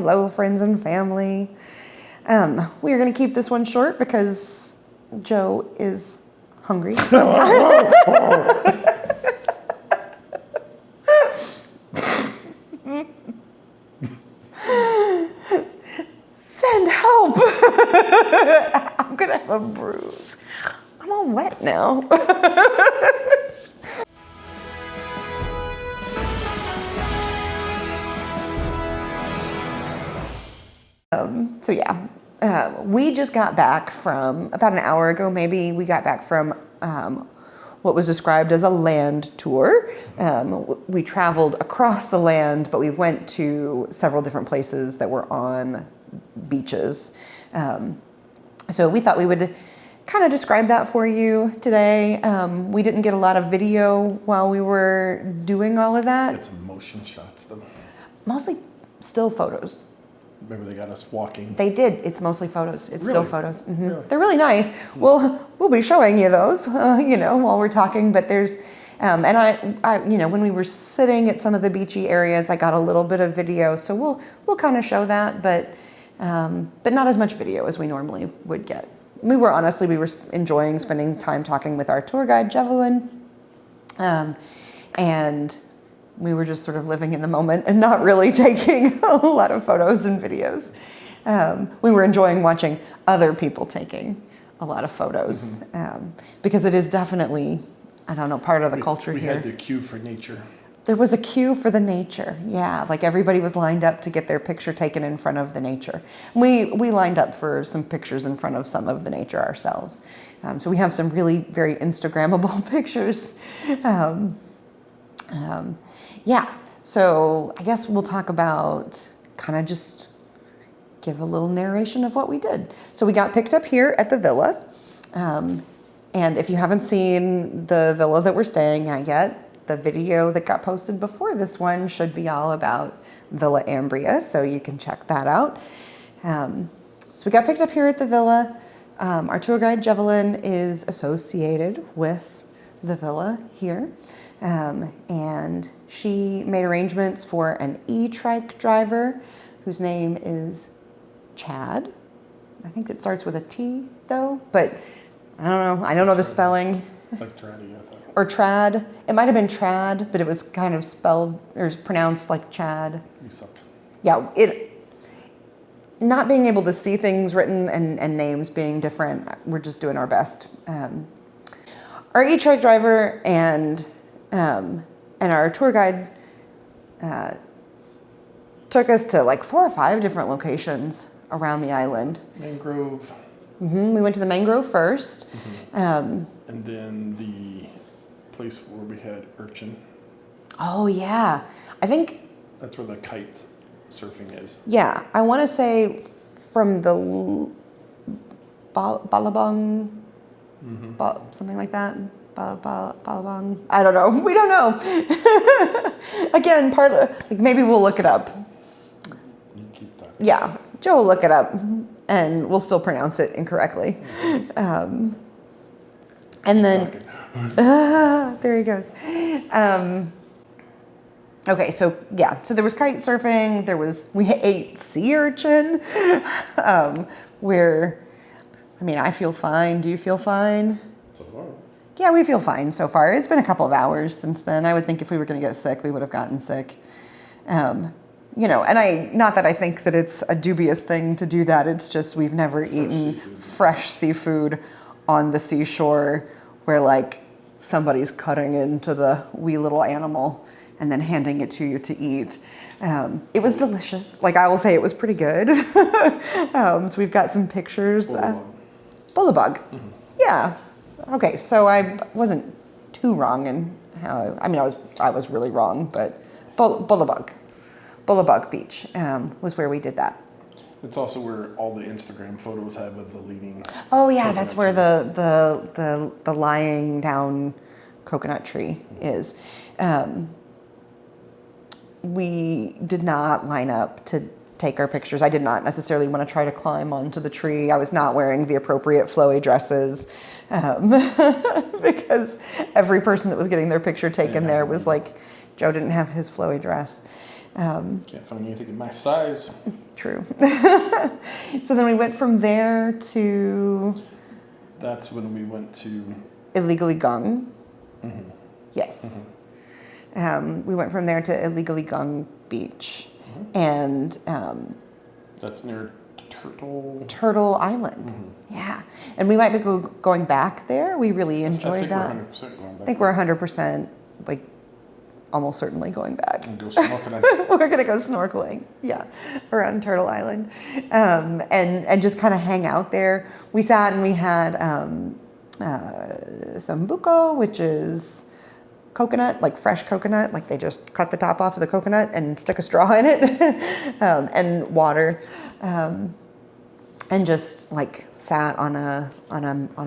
Hello, friends and family. We are going to keep this one short because Joe is hungry. Send help! I'm going to have a bruise. I'm all wet now. So yeah, we just got back from, about an hour ago maybe, we got back from what was described as a land tour. We traveled across the land, but we went to several different places that were on beaches. So we thought we would kind of describe that for you today. We didn't get a lot of video while we were doing all of that. It's motion shots though. Mostly still photos. Remember they got us walking. They did. It's mostly photos. It's Really? still photos. Mm-hmm. Really? They're really nice. We'll be showing you those, while we're talking. But there's, and I, when we were sitting at some of the beachy areas, I got a little bit of video. So we'll kind of show that, but not as much video as we normally would get. We were enjoying spending time talking with our tour guide, Jevelyn, and we were just sort of living in the moment and not really taking a lot of photos and videos. We were enjoying watching other people taking a lot of photos, because it is definitely, part of the culture here. We had the cue for nature. There was a queue for the nature, yeah. Like everybody was lined up to get their picture taken in front of the nature. We lined up for some pictures in front of some of the nature ourselves. So we have some really very Instagrammable pictures. Yeah, so I guess we'll talk about kind of just give a little narration of what we did. So we got picked up here at the villa. And if you haven't seen the villa that we're staying at yet, the video that got posted before this one should be all about Villa Ambria, so you can check that out. So we got picked up here at the villa. Our tour guide, Jevelyn, is associated with the villa here. And she made arrangements for an e-trike driver whose name is Chad. I think it starts with a T though, but I don't know. I don't know the spelling. It's like Trad, I thought. Or Trad. It might have been Trad, but it was kind of spelled or pronounced like Chad. You suck. Yeah, not being able to see things written and names being different, we're just doing our best. Our e-trike driver and our tour guide took us to like 4 or 5 different locations around the island. Mangrove. We went to the mangrove first. And then the place where we had urchin. Oh yeah, I think that's where the kite surfing is. Yeah, I want to say from the Balabong, something like that. Balabong. I don't know. We don't know. Again, maybe we'll look it up. You keep talking. Yeah, Joe will look it up, and we'll still pronounce it incorrectly. And then, there he goes. Okay, so there was kite surfing. We ate sea urchin. I feel fine. Do you feel fine? So far. Yeah, we feel fine so far. It's been a couple of hours since then. I would think if we were going to get sick, we would have gotten sick. And not that I think that it's a dubious thing to do that. It's just we've never eaten fresh seafood on the seashore where like somebody's cutting into the wee little animal and then handing it to you to eat. It was delicious. Like I will say it was pretty good. So we've got some pictures. Bullabug. Yeah. Okay, so I wasn't too wrong in how, I was really wrong, but Bullabug Beach was where we did that. It's also where all the Instagram photos have of the leading. Oh yeah, that's where the lying down coconut tree is. We did not line up to take our pictures. I did not necessarily want to try to climb onto the tree. I was not wearing the appropriate flowy dresses because every person that was getting their picture taken there was like, Joe didn't have his flowy dress. Can't find anything in my size. True. So then we went from there to That's when we went to. Illegally Gung. Mhm. Yes. We went from there to Illegally Gung Beach, and That's near Turtle Island. Yeah, and we might be going back there. We really enjoyed that. We're 100% going back. I think we're 100%, like, almost certainly going back. And go snorkeling. We're gonna go snorkeling, yeah, around Turtle Island, and just kind of hang out there. We sat and we had sambuco, which is coconut, like fresh coconut, like they just cut the top off of the coconut and stick a straw in it, and water, and just like sat on a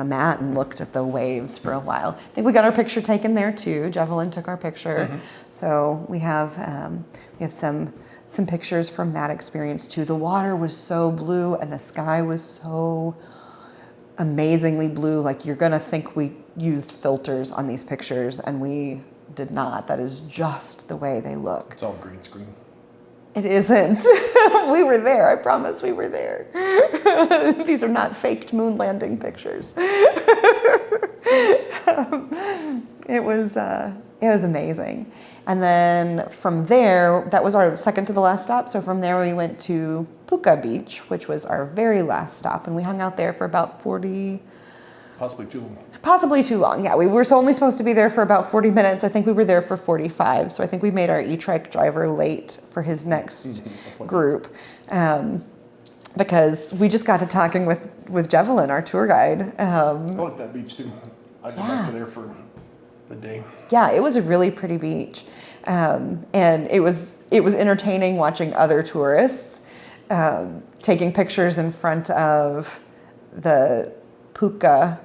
mat and looked at the waves for a while. I think we got our picture taken there too. Javelin took our picture, so we have some pictures from that experience too. The water was so blue and the sky was so amazingly blue. Like, you're gonna think we used filters on these pictures, and we did not. That is just the way they look. It's all green screen. It isn't. We were there. I promise we were there. These are not faked moon landing pictures. It was amazing. And then from there, that was our second to the last stop. So from there we went to Puka Beach, which was our very last stop, and we hung out there for about 40. Possibly too long. Possibly too long. Yeah, we were only supposed to be there for about 40 minutes. I think we were there for 45. So I think we made our e-trike driver late for his next group, because we just got to talking with Javelin, our tour guide. I like that beach too. I'd go back to there for the day. Yeah, it was a really pretty beach, and it was entertaining watching other tourists taking pictures in front of the Puka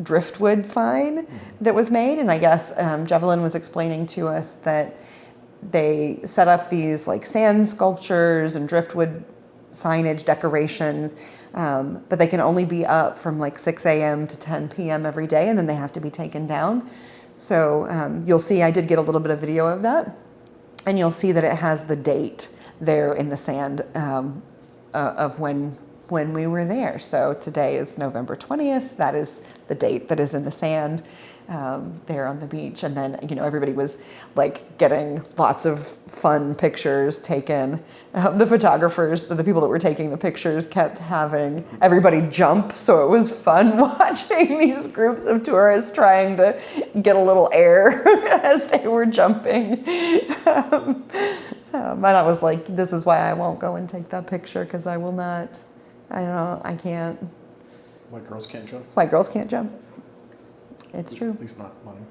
driftwood sign that was made. And I guess Javelin was explaining to us that they set up these like sand sculptures and driftwood signage decorations, but they can only be up from like 6 a.m. to 10 p.m. every day, and then they have to be taken down. So you'll see, I did get a little bit of video of that, and you'll see that it has the date there in the sand of when we were there. So today is November 20th. That is the date that is in the sand there on the beach. And then, everybody was like getting lots of fun pictures taken. The photographers, the people that were taking the pictures, kept having everybody jump. So it was fun watching these groups of tourists trying to get a little air as they were jumping. And I was like, this is why I won't go and take that picture, because I will not. I don't know, I can't. White girls can't jump? White girls can't jump. It's true. At least not mine.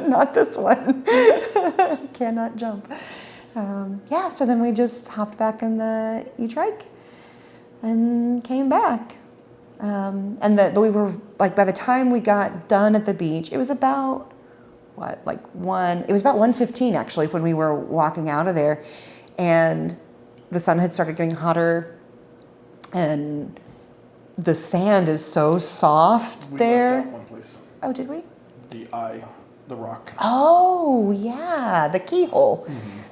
Not this one. Cannot jump. Yeah, so then we just hopped back in the e-trike and came back. And we were, like, by the time we got done at the beach, it was about, it was about 1:15 actually when we were walking out of there. And the sun had started getting hotter. And the sand is so soft there. We left out one place. Oh, did we? The rock. Oh, yeah, the keyhole.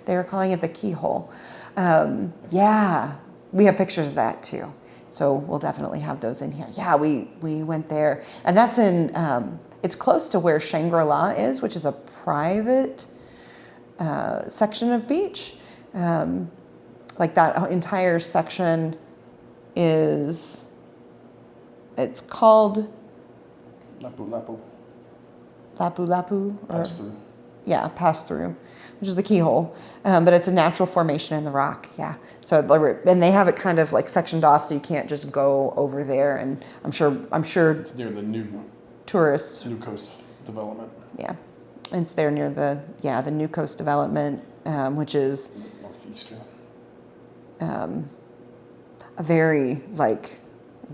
They were calling it the keyhole. Yeah, we have pictures of that too. So we'll definitely have those in here. Yeah, we went there. And that's in, it's close to where Shangri-La is, which is a private section of beach. Like that entire section it's called Lapu. Lapu. Pass through. Yeah, pass through, which is the keyhole. But it's a natural formation in the rock. Yeah. So, and they have it kind of like sectioned off, so you can't just go over there. And I'm sure It's near the new tourists. New Coast development. Yeah, it's there near the New Coast development, which is Northeastern. A very like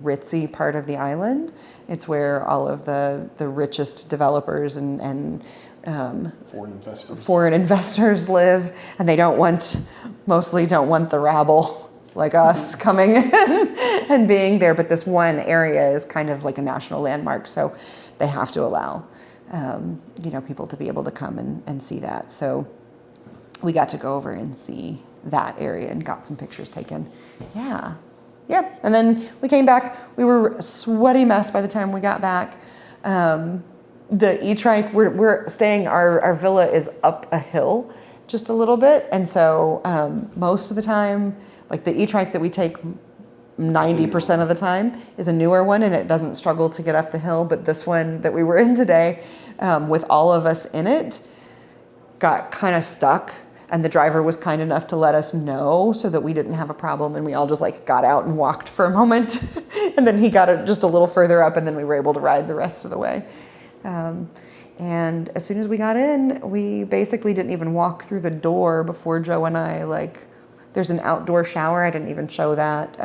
ritzy part of the island. It's where all of the richest developers and foreign investors live, and they mostly don't want the rabble like us coming in and being there. But this one area is kind of like a national landmark, so they have to allow people to be able to come and see that. So we got to go over and see that area and got some pictures taken. Yeah. Yeah. And then we came back. We were a sweaty mess by the time we got back. The e-trike, we're staying, our villa is up a hill just a little bit. And so most of the time, like the e-trike that we take 90% of the time is a newer one, and it doesn't struggle to get up the hill. But this one that we were in today, with all of us in it, got kind of stuck. And the driver was kind enough to let us know so that we didn't have a problem. And we all just like got out and walked for a moment. And then he got it just a little further up, and then we were able to ride the rest of the way. And as soon as we got in, we basically didn't even walk through the door before Joe and I, like, there's an outdoor shower. I didn't even show that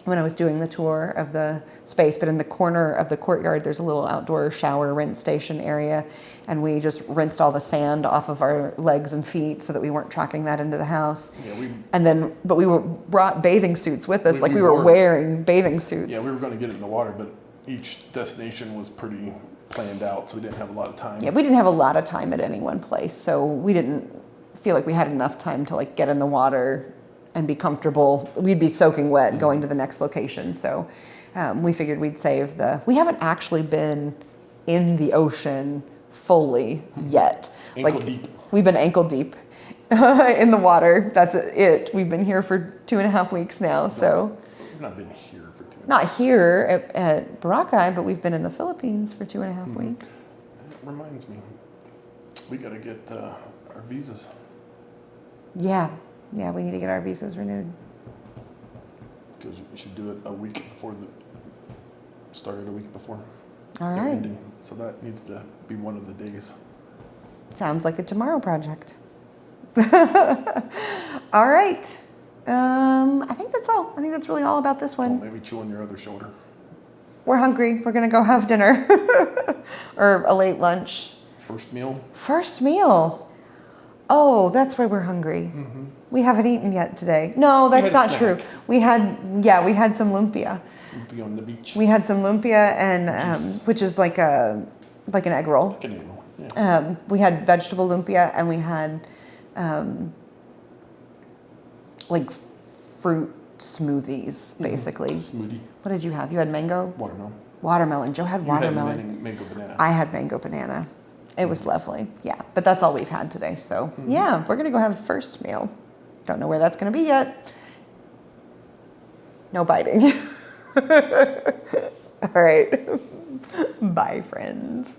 when I was doing the tour of the space, but in the corner of the courtyard, there's a little outdoor shower rinse station area. And we just rinsed all the sand off of our legs and feet so that we weren't tracking that into the house. Yeah, but we brought bathing suits with us. We were wearing bathing suits. Yeah, we were going to get it in the water, but each destination was pretty planned out, so we didn't have a lot of time. Yeah, we didn't have a lot of time at any one place, so we didn't feel like we had enough time to like get in the water and be comfortable. We'd be soaking wet going to the next location, so we figured we'd save we haven't actually been in the ocean fully yet. Ankle deep. We've been ankle deep in the water. That's it. We've been here for 2.5 weeks now, so. We've not been here for 2.5 weeks. Not here at Boracay, but we've been in the Philippines for 2.5 weeks. That reminds me, we got to get our visas. Yeah, we need to get our visas renewed. Because we should do it a week before started a week before. All their right. ending. So that needs to be one of the days. Sounds like a tomorrow project. All right. I think that's all. I think that's really all about this one. Maybe chew on your other shoulder. We're hungry. We're going to go have dinner or a late lunch. First meal? First meal. Oh, that's why we're hungry. Mm-hmm. We haven't eaten yet today. No, that's not true. We had some lumpia. Lumpia on the beach. We had some lumpia and which is like an egg roll. Like an egg roll. Yeah. We had vegetable lumpia, and we had like fruit smoothies, basically. Smoothie. What did you have? You had mango? Watermelon. Watermelon. Joe had watermelon. You had mango banana. I had mango banana. It was lovely. Yeah, but that's all we've had today. So yeah, we're gonna go have first meal. Don't know where that's gonna be yet. No biting. All right. Bye, friends.